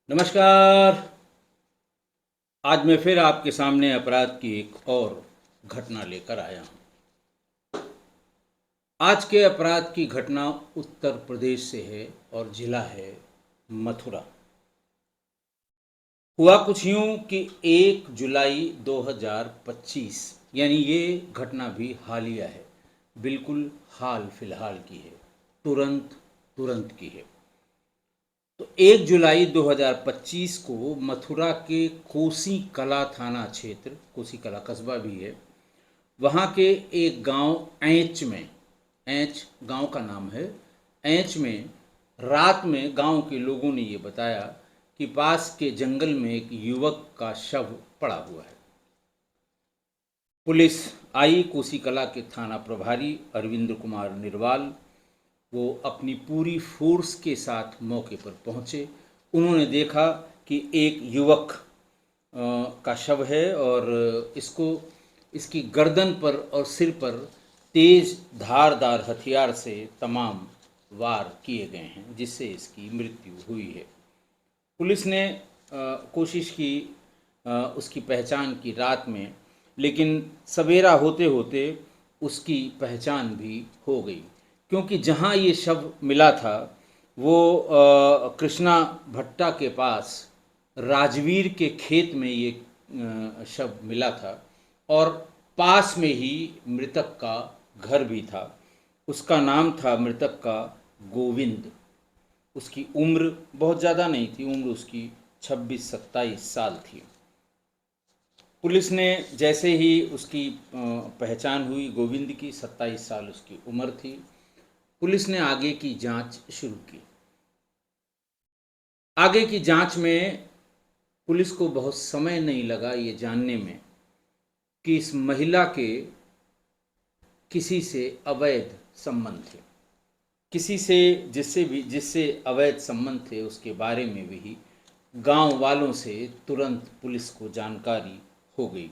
नमस्कार। आज मैं फिर आपके सामने अपराध की एक और घटना लेकर आया हूँ। आज के अपराध की घटना उत्तर प्रदेश से है और जिला है मथुरा। हुआ कुछ यूं कि 1 जुलाई 2025 यानी ये घटना भी हालिया है, बिल्कुल हाल फिलहाल की है, तुरंत तुरंत की है। तो 1 जुलाई 2025 को मथुरा के कोसी कला थाना क्षेत्र, कोसी कला कस्बा भी है, वहाँ के एक गांव ऐंच में, ऐंच गांव का नाम है, ऐंच में रात में गांव के लोगों ने ये बताया कि पास के जंगल में एक युवक का शव पड़ा हुआ है। पुलिस आई, कोसी कला के थाना प्रभारी अरविंद कुमार निर्वाल, वो अपनी पूरी फोर्स के साथ मौके पर पहुंचे। उन्होंने देखा कि एक युवक का शव है और इसको, इसकी गर्दन पर और सिर पर तेज धारदार हथियार से तमाम वार किए गए हैं, जिससे इसकी मृत्यु हुई है। पुलिस ने कोशिश की उसकी पहचान की रात में, लेकिन सवेरा होते होते उसकी पहचान भी हो गई, क्योंकि जहाँ ये शव मिला था वो कृष्णा भट्टा के पास राजवीर के खेत में ये शव मिला था और पास में ही मृतक का घर भी था। उसका नाम था मृतक का गोविंद। उसकी उम्र बहुत ज़्यादा नहीं थी, उम्र उसकी 26-27 साल थी। पुलिस ने जैसे ही उसकी पहचान हुई, गोविंद की 27 साल उसकी उम्र थी, पुलिस ने आगे की जांच शुरू की। आगे की जांच में पुलिस को बहुत समय नहीं लगा ये जानने में कि इस महिला के किसी से अवैध संबंध थे, किसी से जिससे अवैध संबंध थे उसके बारे में भी गांव वालों से तुरंत पुलिस को जानकारी हो गई।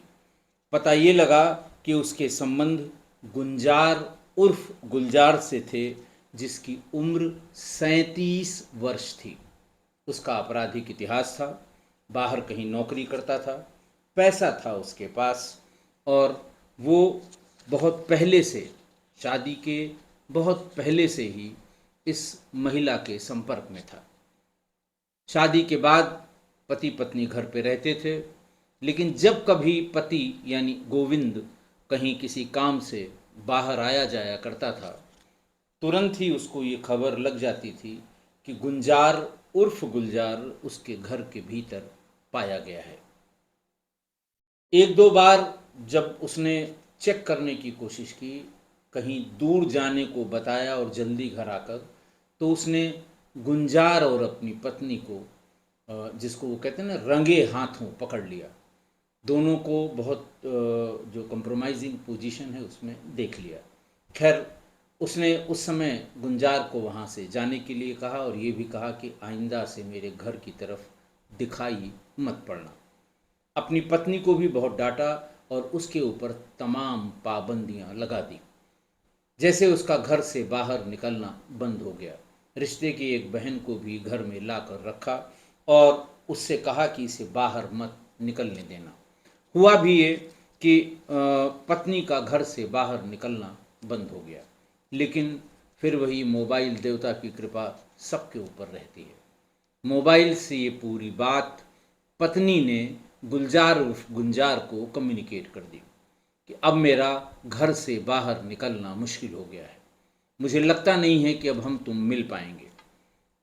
पता ये लगा कि उसके संबंध गुंजार उर्फ गुलजार से थे, जिसकी उम्र 37 वर्ष थी। उसका आपराधिक इतिहास था, बाहर कहीं नौकरी करता था, पैसा था उसके पास और वो बहुत पहले से, शादी के बहुत पहले से ही इस महिला के संपर्क में था। शादी के बाद पति पत्नी घर पे रहते थे, लेकिन जब कभी पति यानी गोविंद कहीं किसी काम से बाहर आया जाया करता था, तुरंत ही उसको ये खबर लग जाती थी कि गुंजार उर्फ गुलजार उसके घर के भीतर पाया गया है। एक दो बार जब उसने चेक करने की कोशिश की, कहीं दूर जाने को बताया और जल्दी घर आकर, तो उसने गुंजार और अपनी पत्नी को, जिसको वो कहते हैं ना, रंगे हाथों पकड़ लिया। दोनों को बहुत जो कंप्रोमाइजिंग पोजीशन है उसमें देख लिया। खैर, उसने उस समय गुंजार को वहाँ से जाने के लिए कहा और ये भी कहा कि आइंदा से मेरे घर की तरफ दिखाई मत पड़ना। अपनी पत्नी को भी बहुत डांटा और उसके ऊपर तमाम पाबंदियां लगा दी। जैसे उसका घर से बाहर निकलना बंद हो गया। रिश्ते की एक बहन को भी घर में लाकर रखा और उससे कहा कि इसे बाहर मत निकलने देना। हुआ भी ये कि पत्नी का घर से बाहर निकलना बंद हो गया, लेकिन फिर वही मोबाइल देवता की कृपा सबके ऊपर रहती है। मोबाइल से ये पूरी बात पत्नी ने गुलजार उर्फ गुंजार को कम्युनिकेट कर दी कि अब मेरा घर से बाहर निकलना मुश्किल हो गया है, मुझे लगता नहीं है कि अब हम तुम मिल पाएंगे।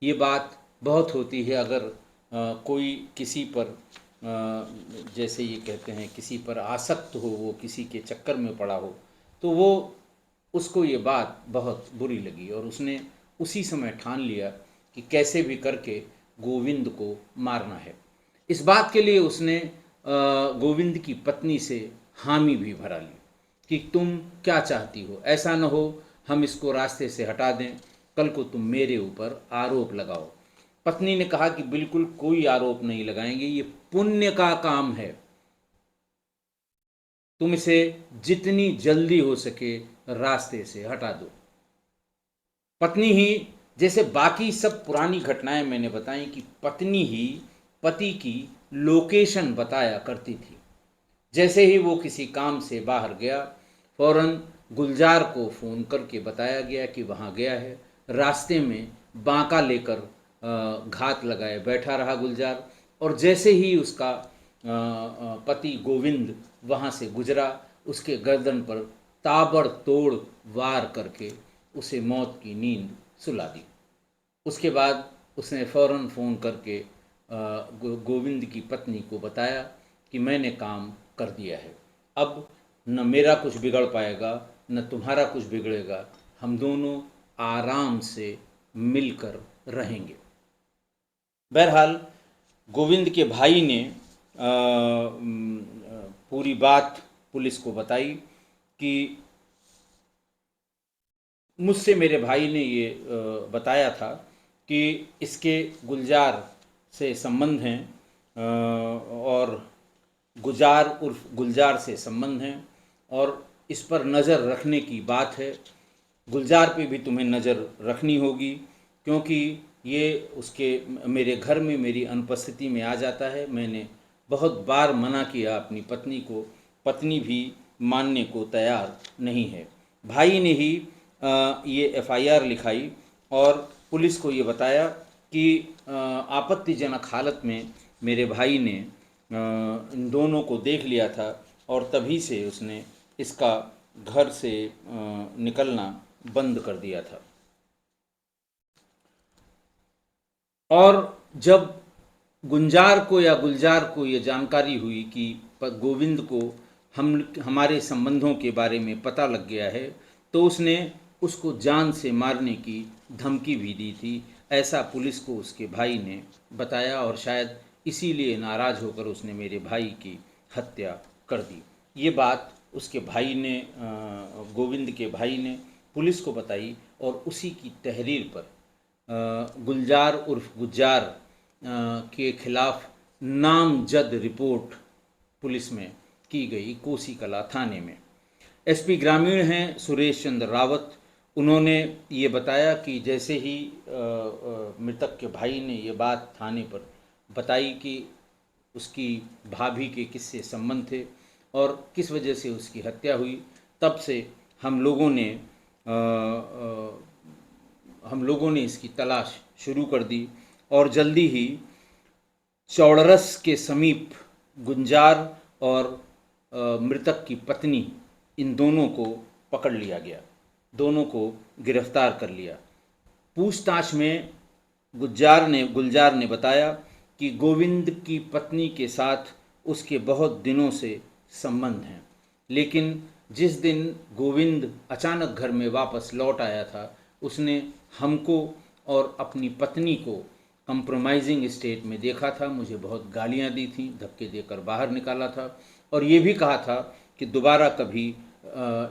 ये बात बहुत होती है अगर कोई किसी पर जैसे ये कहते हैं किसी पर आसक्त हो, वो किसी के चक्कर में पड़ा हो, तो वो उसको ये बात बहुत बुरी लगी और उसने उसी समय ठान लिया कि कैसे भी करके गोविंद को मारना है। इस बात के लिए उसने गोविंद की पत्नी से हामी भी भरा ली कि तुम क्या चाहती हो, ऐसा न हो हम इसको रास्ते से हटा दें, कल को तुम मेरे ऊपर आरोप लगाओ। पत्नी ने कहा कि बिल्कुल कोई आरोप नहीं लगाएंगे, ये पुण्य का काम है, तुम इसे जितनी जल्दी हो सके रास्ते से हटा दो। पत्नी ही, जैसे बाकी सब पुरानी घटनाएं मैंने बताई कि पत्नी ही पति की लोकेशन बताया करती थी। जैसे ही वो किसी काम से बाहर गया, फौरन गुलजार को फ़ोन करके बताया गया कि वहाँ गया है। रास्ते में बांका लेकर घात लगाए बैठा रहा गुलजार, और जैसे ही उसका पति गोविंद वहाँ से गुजरा, उसके गर्दन पर ताबड़तोड़ वार करके उसे मौत की नींद सुला दी। उसके बाद उसने फ़ौरन फ़ोन करके गोविंद की पत्नी को बताया कि मैंने काम कर दिया है, अब न मेरा कुछ बिगड़ पाएगा न तुम्हारा कुछ बिगड़ेगा, हम दोनों आराम से मिलकर रहेंगे। बहरहाल गोविंद के भाई ने पूरी बात पुलिस को बताई कि मुझसे मेरे भाई ने ये बताया था कि इसके गुलजार से संबंध हैं, और गुजार उर्फ गुलजार से संबंध हैं, और इस पर नज़र रखने की बात है। गुलजार पे भी तुम्हें नज़र रखनी होगी, क्योंकि ये उसके मेरे घर में मेरी अनुपस्थिति में आ जाता है। मैंने बहुत बार मना किया अपनी पत्नी को, पत्नी भी मानने को तैयार नहीं है। भाई ने ही ये एफआईआर लिखाई और पुलिस को ये बताया कि आपत्तिजनक हालत में मेरे भाई ने इन दोनों को देख लिया था, और तभी से उसने इसका घर से निकलना बंद कर दिया था। और जब गुंजार को या गुलजार को ये जानकारी हुई कि गोविंद को हमारे संबंधों के बारे में पता लग गया है, तो उसने उसको जान से मारने की धमकी भी दी थी। ऐसा पुलिस को उसके भाई ने बताया, और शायद इसीलिए नाराज़ होकर उसने मेरे भाई की हत्या कर दी। ये बात उसके भाई ने, गोविंद के भाई ने पुलिस को बताई, और उसी की तहरीर पर गुलजार उर्फ गुज्जार के खिलाफ नामजद रिपोर्ट पुलिस में की गई, कोसी कला थाने में। एसपी ग्रामीण हैं सुरेश चंद्र रावत, उन्होंने ये बताया कि जैसे ही मृतक के भाई ने ये बात थाने पर बताई कि उसकी भाभी के किससे संबंध थे और किस वजह से उसकी हत्या हुई, तब से हम लोगों ने इसकी तलाश शुरू कर दी, और जल्दी ही चौड़रस के समीप गुंजार और मृतक की पत्नी, इन दोनों को पकड़ लिया गया, दोनों को गिरफ्तार कर लिया। पूछताछ में गुलजार ने बताया कि गोविंद की पत्नी के साथ उसके बहुत दिनों से संबंध हैं, लेकिन जिस दिन गोविंद अचानक घर में वापस लौट आया था, उसने हमको और अपनी पत्नी को कंप्रोमाइजिंग स्टेट में देखा था, मुझे बहुत गालियां दी थी, धक्के देकर बाहर निकाला था, और ये भी कहा था कि दोबारा कभी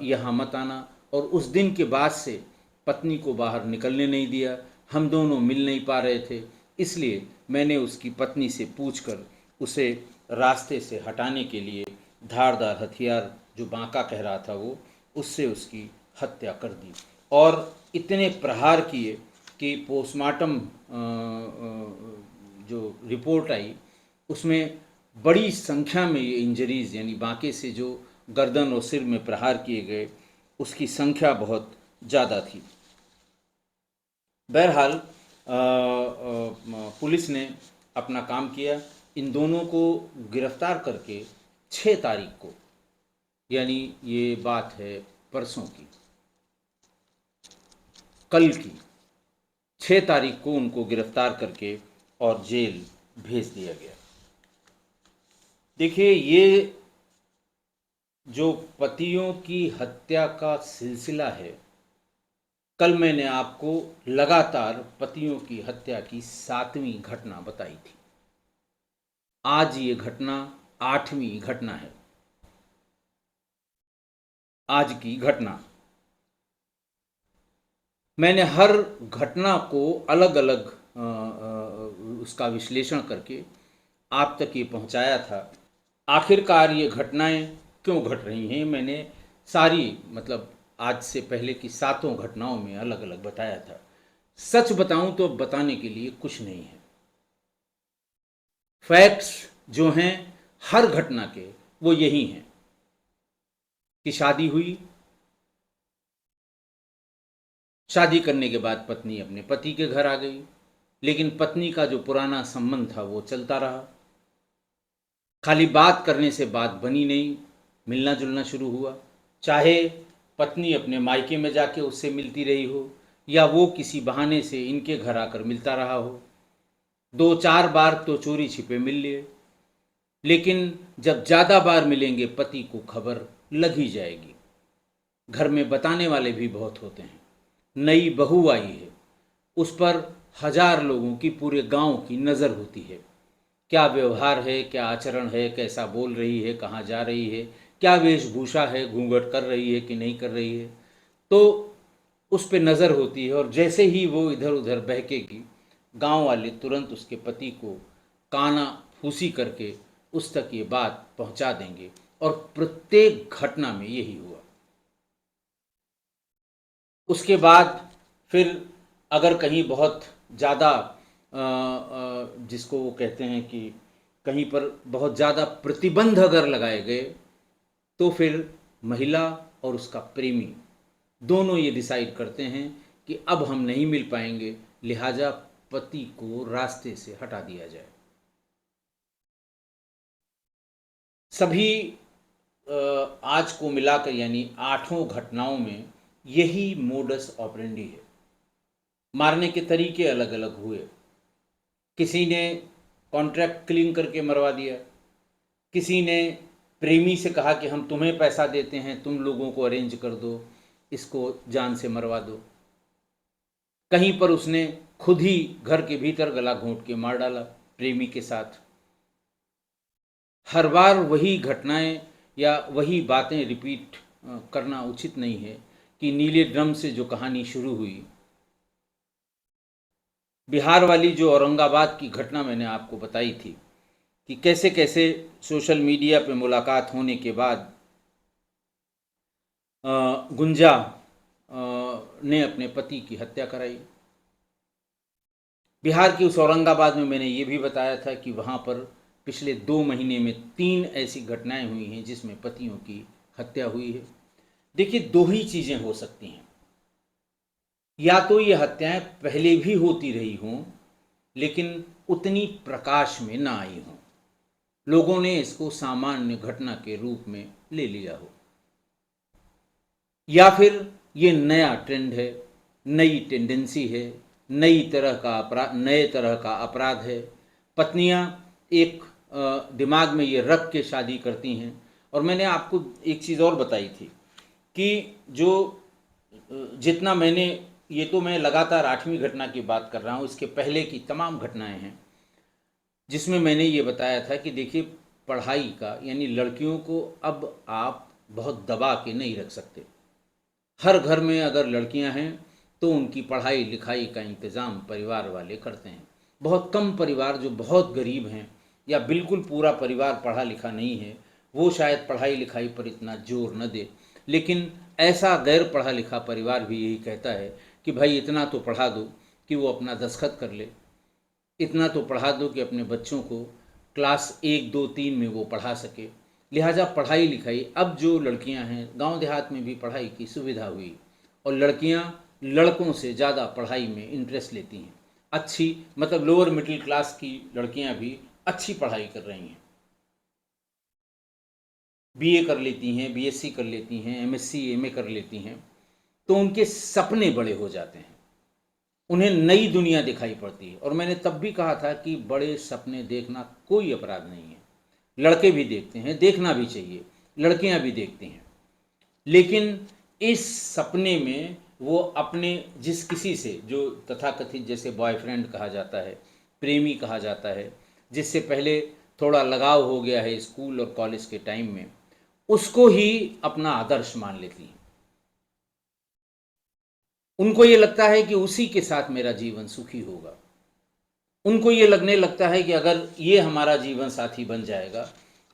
यहाँ मत आना। और उस दिन के बाद से पत्नी को बाहर निकलने नहीं दिया। हम दोनों मिल नहीं पा रहे थे, इसलिए मैंने उसकी पत्नी से पूछकर उसे रास्ते से हटाने के लिए धारदार हथियार, जो बांका कह रहा था वो, उससे उसकी हत्या कर दी, और इतने प्रहार किए कि पोस्टमार्टम जो रिपोर्ट आई उसमें बड़ी संख्या में ये इंजरीज, यानी बांके से जो गर्दन और सिर में प्रहार किए गए, उसकी संख्या बहुत ज़्यादा थी। बहरहाल पुलिस ने अपना काम किया। इन दोनों को गिरफ्तार करके 6 तारीख को, यानी ये बात है परसों की, कल की 6 तारीख को उनको गिरफ्तार करके और जेल भेज दिया गया। देखिए, ये जो पतियों की हत्या का सिलसिला है, कल मैंने आपको लगातार पतियों की हत्या की 7वीं घटना बताई थी। आज ये घटना 8वीं घटना है। आज की घटना मैंने हर घटना को अलग अलग उसका विश्लेषण करके आप तक ये पहुंचाया था। आखिरकार ये घटनाएं क्यों घट रही हैं, मैंने सारी, मतलब आज से पहले की 7 घटनाओं में अलग अलग बताया था। सच बताऊं तो बताने के लिए कुछ नहीं है। फैक्ट्स जो हैं हर घटना के, वो यही हैं कि शादी हुई, शादी करने के बाद पत्नी अपने पति के घर आ गई, लेकिन पत्नी का जो पुराना संबंध था वो चलता रहा। खाली बात करने से बात बनी नहीं, मिलना जुलना शुरू हुआ। चाहे पत्नी अपने मायके में जाके उससे मिलती रही हो या वो किसी बहाने से इनके घर आकर मिलता रहा हो, 2-4 बार तो चोरी छिपे मिल लिए, लेकिन जब ज़्यादा बार मिलेंगे पति को खबर लग ही जाएगी। घर में बताने वाले भी बहुत होते हैं। नई बहू आई है, उस पर 1000 लोगों की, पूरे गांव की नज़र होती है। क्या व्यवहार है, क्या आचरण है, कैसा बोल रही है, कहाँ जा रही है, क्या वेशभूषा है, घूंघट कर रही है कि नहीं कर रही है, तो उस पे नज़र होती है। और जैसे ही वो इधर उधर बहकेगी, गांव वाले तुरंत उसके पति को काना फूसी करके उस तक ये बात पहुंचा देंगे। और प्रत्येक घटना में यही हुआ। उसके बाद फिर अगर कहीं बहुत ज़्यादा जिसको वो कहते हैं कि कहीं पर बहुत ज़्यादा प्रतिबंध अगर लगाए गए, तो फिर महिला और उसका प्रेमी दोनों ये डिसाइड करते हैं कि अब हम नहीं मिल पाएंगे, लिहाजा पति को रास्ते से हटा दिया जाए। सभी आज को मिलाकर यानी 8 घटनाओं में यही मोडस ऑपरेंडी है। मारने के तरीके अलग अलग हुए। किसी ने कॉन्ट्रैक्ट क्लीन करके मरवा दिया, किसी ने प्रेमी से कहा कि हम तुम्हें पैसा देते हैं, तुम लोगों को अरेंज कर दो, इसको जान से मरवा दो। कहीं पर उसने खुद ही घर के भीतर गला घोंट के मार डाला प्रेमी के साथ। हर बार वही घटनाएं या वही बातें रिपीट करना उचित नहीं है कि नीले ड्रम से जो कहानी शुरू हुई, बिहार वाली जो औरंगाबाद की घटना मैंने आपको बताई थी कि कैसे कैसे सोशल मीडिया पे मुलाकात होने के बाद गुंजा ने अपने पति की हत्या कराई। बिहार की उस औरंगाबाद में मैंने ये भी बताया था कि वहाँ पर पिछले 2 महीने में 3 ऐसी घटनाएं हुई हैं जिसमें पतियों की हत्या हुई है। देखिए, 2 ही चीज़ें हो सकती हैं। या तो ये हत्याएं पहले भी होती रही हों लेकिन उतनी प्रकाश में ना आई हों, लोगों ने इसको सामान्य घटना के रूप में ले लिया हो, या फिर ये नया ट्रेंड है, नई टेंडेंसी है, नए तरह का अपराध है। पत्नियां एक दिमाग में ये रख के शादी करती हैं। और मैंने आपको एक चीज़ और बताई थी कि जो जितना मैंने, ये तो मैं लगातार 8वीं घटना की बात कर रहा हूँ, इसके पहले की तमाम घटनाएं हैं जिसमें मैंने ये बताया था कि देखिए, पढ़ाई का यानी लड़कियों को अब आप बहुत दबा के नहीं रख सकते। हर घर में अगर लड़कियां हैं तो उनकी पढ़ाई लिखाई का इंतज़ाम परिवार वाले करते हैं। बहुत कम परिवार जो बहुत गरीब हैं या बिल्कुल पूरा परिवार पढ़ा लिखा नहीं है, वो शायद पढ़ाई लिखाई पर इतना जोर न दे, लेकिन ऐसा गैर पढ़ा लिखा परिवार भी यही कहता है कि भाई इतना तो पढ़ा दो कि वो अपना दस्तखत कर ले, इतना तो पढ़ा दो कि अपने बच्चों को क्लास 1, 2, 3 में वो पढ़ा सके। लिहाजा पढ़ाई लिखाई, अब जो लड़कियां हैं, गांव देहात में भी पढ़ाई की सुविधा हुई और लड़कियां लड़कों से ज़्यादा पढ़ाई में इंटरेस्ट लेती हैं। अच्छी, मतलब लोअर मिडिल क्लास की लड़कियां भी अच्छी पढ़ाई कर रही हैं, बीए कर लेती हैं, बीएससी कर लेती हैं, एमएससी एमए कर लेती हैं, तो उनके सपने बड़े हो जाते हैं, उन्हें नई दुनिया दिखाई पड़ती है। और मैंने तब भी कहा था कि बड़े सपने देखना कोई अपराध नहीं है, लड़के भी देखते हैं, देखना भी चाहिए, लड़कियां भी देखती हैं, लेकिन इस सपने में वो अपने जिस किसी से, जो तथाकथित जैसे बॉयफ्रेंड कहा जाता है, प्रेमी कहा जाता है, जिससे पहले थोड़ा लगाव हो गया है स्कूल और कॉलेज के टाइम में, उसको ही अपना आदर्श मान लेती हैं। उनको ये लगता है कि उसी के साथ मेरा जीवन सुखी होगा। उनको ये लगने लगता है कि अगर ये हमारा जीवन साथी बन जाएगा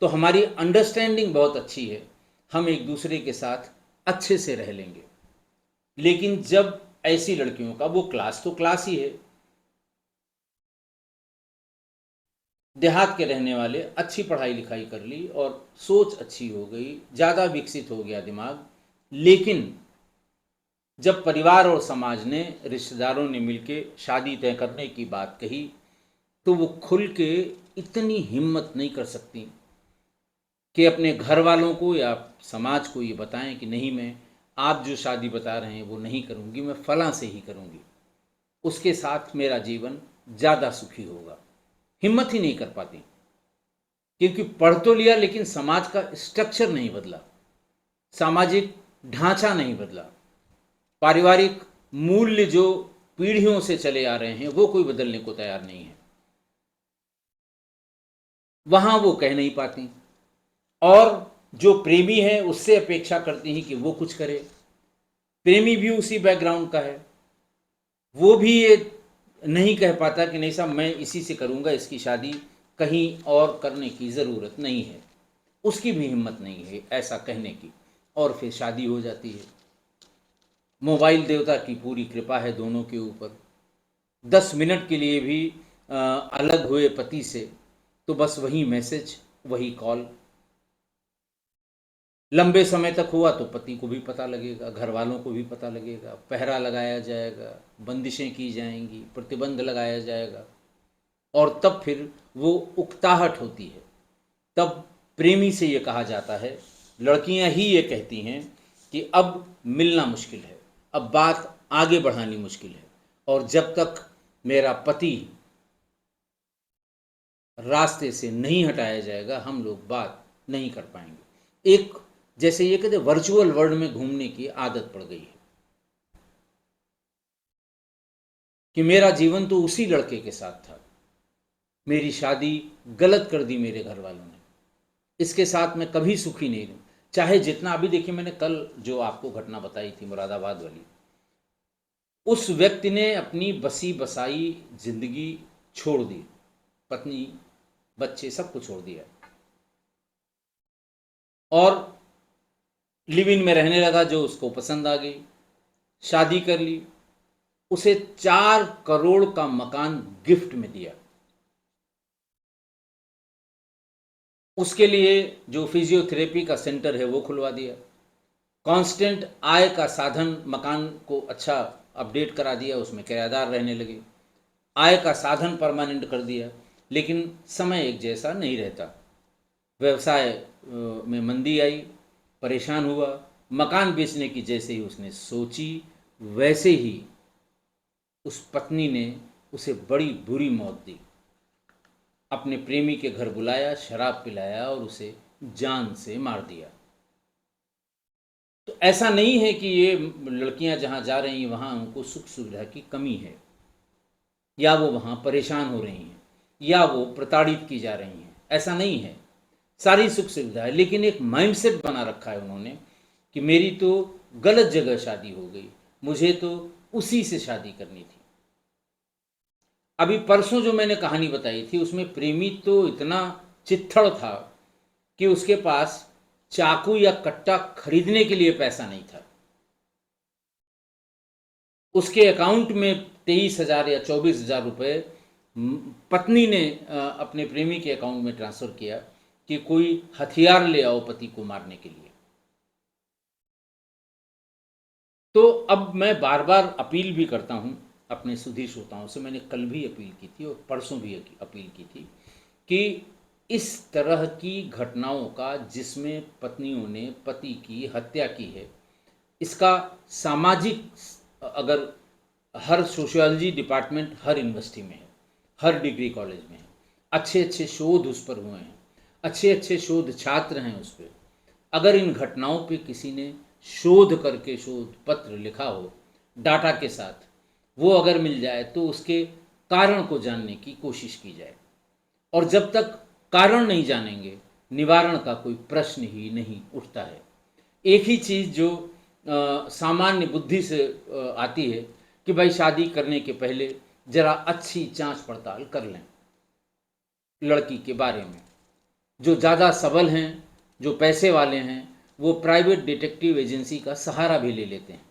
तो हमारी अंडरस्टैंडिंग बहुत अच्छी है, हम एक दूसरे के साथ अच्छे से रह लेंगे। लेकिन जब ऐसी लड़कियों का, वो क्लास तो क्लास ही है, देहात के रहने वाले, अच्छी पढ़ाई लिखाई कर ली और सोच अच्छी हो गई, ज़्यादा विकसित हो गया दिमाग। लेकिन जब परिवार और समाज ने, रिश्तेदारों ने मिलके शादी तय करने की बात कही, तो वो खुल के इतनी हिम्मत नहीं कर सकती कि अपने घर वालों को या समाज को ये बताएं कि नहीं, मैं आप जो शादी बता रहे हैं वो नहीं करूँगी, मैं फलां से ही करूँगी, उसके साथ मेरा जीवन ज़्यादा सुखी होगा। हिम्मत ही नहीं कर पाती, क्योंकि पढ़ तो लिया लेकिन समाज का स्ट्रक्चर नहीं बदला, सामाजिक ढांचा नहीं बदला, पारिवारिक मूल्य जो पीढ़ियों से चले आ रहे हैं वो कोई बदलने को तैयार नहीं है। वहां वो कह नहीं पाती, और जो प्रेमी है उससे अपेक्षा करती हैं कि वो कुछ करे। प्रेमी भी उसी बैकग्राउंड का है, वो भी ये नहीं कह पाता कि नहीं साहब मैं इसी से करूंगा, इसकी शादी कहीं और करने की ज़रूरत नहीं है। उसकी भी हिम्मत नहीं है ऐसा कहने की, और फिर शादी हो जाती है। मोबाइल देवता की पूरी कृपा है दोनों के ऊपर। 10 मिनट के लिए भी अलग हुए पति से तो बस वही मैसेज, वही कॉल। लंबे समय तक हुआ तो पति को भी पता लगेगा, घर वालों को भी पता लगेगा, पहरा लगाया जाएगा, बंदिशें की जाएंगी, प्रतिबंध लगाया जाएगा, और तब फिर वो उकताहट होती है। तब प्रेमी से ये कहा जाता है, लड़कियां ही ये कहती हैं कि अब मिलना मुश्किल है, अब बात आगे बढ़ानी मुश्किल है, और जब तक मेरा पति रास्ते से नहीं हटाया जाएगा हम लोग बात नहीं कर पाएंगे। एक, जैसे ये कहते वर्चुअल वर्ल्ड में घूमने की आदत पड़ गई है कि मेरा जीवन तो उसी लड़के के साथ था, मेरी शादी गलत कर दी मेरे घर वालों ने, इसके साथ मैं कभी सुखी नहीं हूं। चाहे जितना, अभी देखिए मैंने कल जो आपको घटना बताई थी मुरादाबाद वाली, उस व्यक्ति ने अपनी बसी बसाई जिंदगी छोड़ दी, पत्नी बच्चे सबको छोड़ दिया, और लिव इन में रहने लगा जो उसको पसंद आ गई, शादी कर ली, उसे 4 करोड़ का मकान गिफ्ट में दिया। उसके लिए जो फिजियोथेरेपी का सेंटर है वो खुलवा दिया, कांस्टेंट आय का साधन, मकान को अच्छा अपडेट करा दिया, उसमें किराएदार रहने लगे, आय का साधन परमानेंट कर दिया। लेकिन समय एक जैसा नहीं रहता, व्यवसाय में मंदी आई, परेशान हुआ, मकान बेचने की जैसे ही उसने सोची वैसे ही उस पत्नी ने उसे बड़ी बुरी मौत दी। अपने प्रेमी के घर बुलाया, शराब पिलाया और उसे जान से मार दिया। तो ऐसा नहीं है कि ये लड़कियां जहां जा रही हैं वहां उनको सुख सुविधा की कमी है, या वो वहां परेशान हो रही हैं, या वो प्रताड़ित की जा रही हैं, ऐसा नहीं है। सारी सुख सुविधा है, लेकिन एक माइंडसेट बना रखा है उन्होंने कि मेरी तो गलत जगह शादी हो गई, मुझे तो उसी से शादी करनी थी। अभी परसों जो मैंने कहानी बताई थी उसमें प्रेमी तो इतना चित्थड़ था कि उसके पास चाकू या कट्टा खरीदने के लिए पैसा नहीं था। उसके अकाउंट में 23,000 या 24,000 रुपये पत्नी ने अपने प्रेमी के अकाउंट में ट्रांसफ़र किया कि कोई हथियार ले आओ पति को मारने के लिए। तो अब मैं बार बार अपील भी करता हूँ अपने सुधी श्रोताओं से, मैंने कल भी अपील की थी और परसों भी अपील की थी कि इस तरह की घटनाओं का, जिसमें पत्नियों ने पति की हत्या की है, इसका सामाजिक, अगर हर सोशियोलॉजी डिपार्टमेंट हर यूनिवर्सिटी में है, हर डिग्री कॉलेज में है, अच्छे अच्छे शोध उस पर हुए हैं, अच्छे अच्छे शोध छात्र हैं उस पर, अगर इन घटनाओं पे किसी ने शोध करके शोध पत्र लिखा हो डाटा के साथ, वो अगर मिल जाए तो उसके कारण को जानने की कोशिश की जाए। और जब तक कारण नहीं जानेंगे निवारण का कोई प्रश्न ही नहीं उठता है। एक ही चीज़ जो सामान्य बुद्धि से आती है कि भाई शादी करने के पहले जरा अच्छी जांच पड़ताल कर लें लड़की के बारे में। जो ज़्यादा सबल हैं, जो पैसे वाले हैं, वो प्राइवेट डिटेक्टिव एजेंसी का सहारा भी ले लेते हैं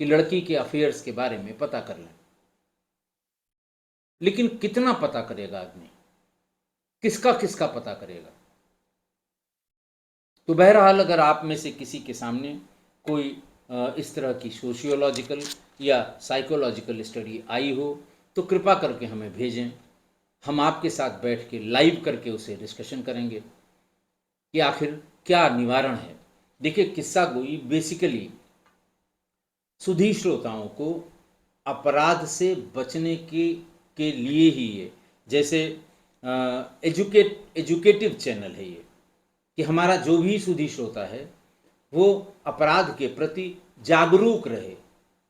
कि लड़की के अफेयर्स के बारे में पता कर लें। लेकिन कितना पता करेगा आदमी? किसका किसका पता करेगा? तो बहरहाल अगर आप में से किसी के सामने कोई इस तरह की सोशियोलॉजिकल या साइकोलॉजिकल स्टडी आई हो तो कृपा करके हमें भेजें। हम आपके साथ बैठ के लाइव करके उसे डिस्कशन करेंगे कि आखिर क्या निवारण है। देखिए, किस्सा गोई बेसिकली सुधी श्रोताओं को अपराध से बचने के लिए ही है। जैसे एजुकेटिव चैनल है ये, कि हमारा जो भी सुधी श्रोता है वो अपराध के प्रति जागरूक रहे,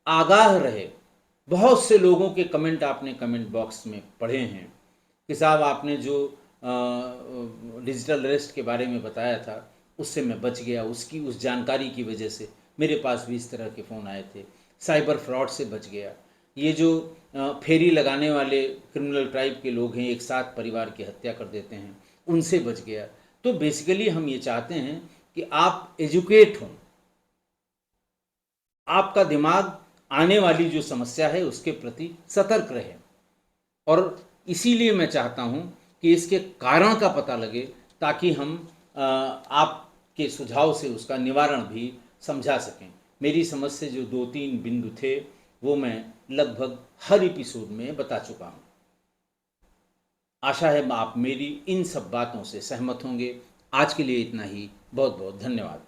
आगाह रहे। बहुत से लोगों के कमेंट आपने कमेंट बॉक्स में पढ़े हैं कि साहब आपने जो डिजिटल अरेस्ट के बारे में बताया था उससे मैं बच गया, उसकी उस जानकारी की वजह से मेरे पास भी इस तरह के फ़ोन आए थे, साइबर फ्रॉड से बच गया। ये जो फेरी लगाने वाले क्रिमिनल टाइप के लोग हैं, एक साथ परिवार की हत्या कर देते हैं, उनसे बच गया। तो बेसिकली हम ये चाहते हैं कि आप एजुकेट हों, आपका दिमाग आने वाली जो समस्या है उसके प्रति सतर्क रहे। और इसीलिए मैं चाहता हूं कि इसके कारण का पता लगे ताकि हम आपके सुझाव से उसका निवारण भी समझा सकें। मेरी समझ से जो 2-3 बिंदु थे वो मैं लगभग हर एपिसोड में बता चुका हूं। आशा है आप मेरी इन सब बातों से सहमत होंगे। आज के लिए इतना ही। बहुत बहुत धन्यवाद।